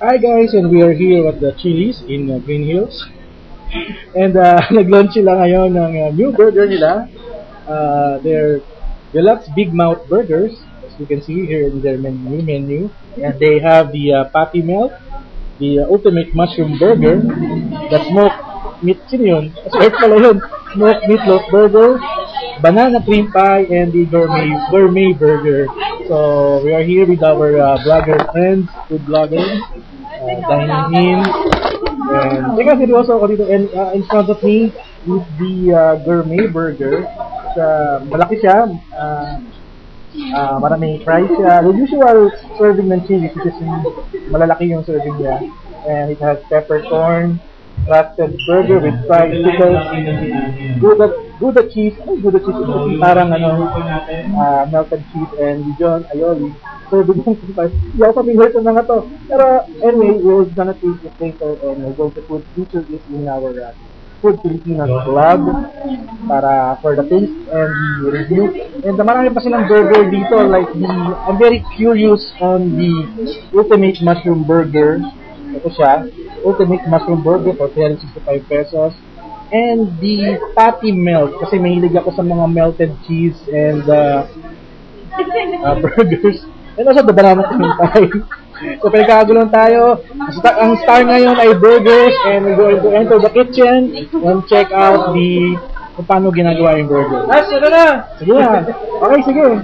Hi guys, and we are here at the Chili's in Green Hills. And nag-launch sila ngayon ng new burger nila. They're Deluxe Big Mouth Burgers, as you can see here in their menu. And they have the patty melt, the ultimate mushroom burger, the smoked meat, sino yun? Sorry pala yun. Smoked meatloaf burger, banana cream pie, and the gourmet burger. So we are here with our vlogger friends, food vloggers, dining in. And teka, seryoso ako dito. And in front of me is the gourmet burger. Malaki siya. Maraming fries siya. The usual serving ng chili, which is malalaki yung serving niya. And it has peppercorn, crusted burger with fried pickles, Gouda cheese. Ay, Gouda cheese. Parang melted cheese and Dijon aioli. Serving ng fries. Hindi ako familiar sa mga to. Pero anyway, we're gonna taste it later and we're going to feature it in our Food Filipinas vlog para for the taste and the review. And marami pa silang burger dito. Like I'm very curious on the ultimate mushroom burger. Ito siya. Ultimate mushroom burger for 365 pesos. And the patty melt. Kasi mahilig ako sa mga melted cheese and burgers. And also the banana cream pie. So pinagkagulong tayo. Ang star ngayon ay burgers and we're going to enter the kitchen and check out kung paano ginagawa yung burger. Sige na! Sige na. Okay, sige.